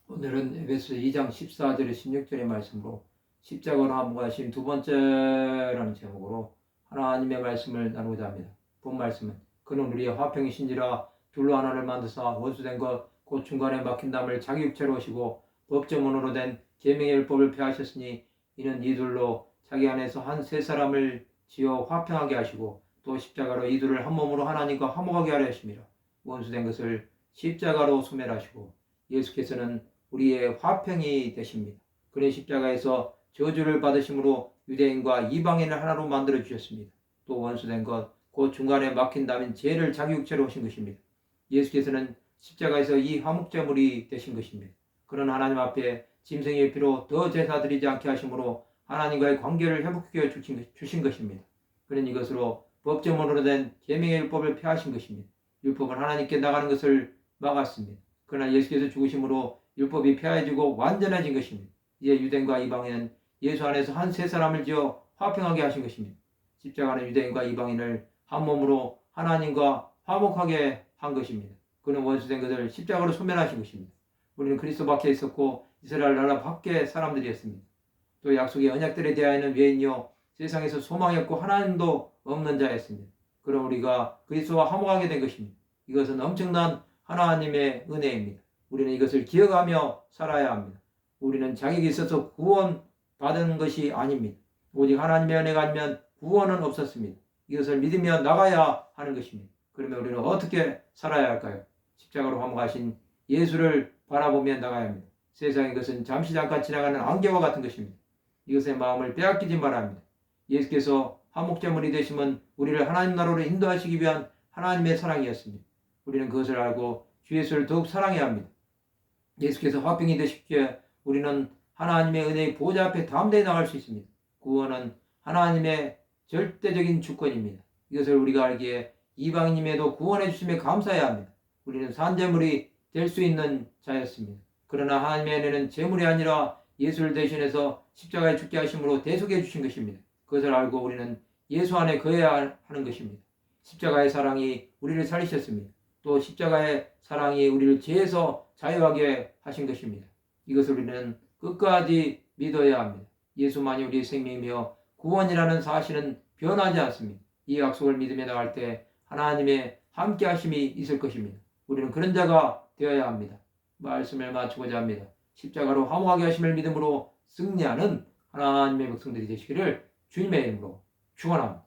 오늘은 에베소 2장 14절에 16절의 말씀으로 십자가로 함께하신 두 번째라는 제목으로 하나님의 말씀을 나누고자 합니다. 본 말씀은 그는 우리의 화평이신지라 둘로 하나를 만드사 원수된 것 곧 중간에 막힌 담을 자기 육체로 오시고 법정문으로 된 계명의 율법을 폐하셨으니 이는 이 둘로 자기 안에서 한 세 사람을 지어 화평하게 하시고 또 십자가로 이 둘을 한 몸으로 하나님과 화목하게 하려 하심이라. 원수된 것을 십자가로 소멸하시고 예수께서는 우리의 화평이 되십니다. 그는 십자가에서 저주를 받으심으로 유대인과 이방인을 하나로 만들어 주셨습니다. 또 원수된 것, 곧 중간에 막힌 담인 죄를 자기 육체로 오신 것입니다. 예수께서는 십자가에서 이 화목제물이 되신 것입니다. 그는 하나님 앞에 짐승의 피로 더 제사 드리지 않게 하심으로 하나님과의 관계를 회복시켜 주신 것입니다. 그는 이것으로 법제물로 된 계명의 율법을 폐하신 것입니다. 율법은 하나님께 나가는 것을 막았습니다. 그러나 예수께서 죽으심으로 율법이 폐하여지고 완전해진 것입니다. 이제 유대인과 이방인은 예수 안에서 한 세 사람을 지어 화평하게 하신 것입니다. 십자가는 유대인과 이방인을 한 몸으로 하나님과 화목하게 한 것입니다. 그는 원수된 것을 십자가로 소멸하신 것입니다. 우리는 그리스도 밖에 있었고 이스라엘 나라 밖의 사람들이었습니다. 또 약속의 언약들에 대하여는 외인이요 세상에서 소망이 없고 하나님도 없는 자였습니다. 그럼 우리가 그리스도와 화목하게 된 것입니다. 이것은 엄청난 하나님의 은혜입니다. 우리는 이것을 기억하며 살아야 합니다. 우리는 자격이 있어서 구원받은 것이 아닙니다. 오직 하나님의 은혜가 아니면 구원은 없었습니다. 이것을 믿으며 나가야 하는 것입니다. 그러면 우리는 어떻게 살아야 할까요? 십자가로 화목하신 예수를 바라보며 나가야 합니다. 세상의 것은 잠시 잠깐 지나가는 안개와 같은 것입니다. 이것의 마음을 빼앗기지 말아야 합니다. 예수께서 화목제물이 되심은 우리를 하나님 나라로 인도하시기 위한 하나님의 사랑이었습니다. 우리는 그것을 알고 주 예수를 더욱 사랑해야 합니다. 예수께서 화평이 되십시오. 우리는 하나님의 은혜의 보좌 앞에 담대히 나갈 수 있습니다. 구원은 하나님의 절대적인 주권입니다. 이것을 우리가 알기에 이방인임에도 구원해 주심에 감사해야 합니다. 우리는 산제물이 될 수 있는 자였습니다. 그러나 하나님의 은혜는 제물이 아니라 예수를 대신해서 십자가에 죽게 하심으로 대속해 주신 것입니다. 그것을 알고 우리는 예수 안에 거해야 하는 것입니다. 십자가의 사랑이 우리를 살리셨습니다. 또 십자가의 사랑이 우리를 죄에서 자유하게 하신 것입니다. 이것을 우리는 끝까지 믿어야 합니다. 예수만이 우리의 생명이며 구원이라는 사실은 변하지 않습니다. 이 약속을 믿으며 나갈 때 하나님의 함께 하심이 있을 것입니다. 우리는 그런 자가 되어야 합니다. 말씀을 마치고자 합니다. 십자가로 화목하게 하심을 믿음으로 승리하는 하나님의 백성들이 되시기를 주님의 이름으로 축원합니다.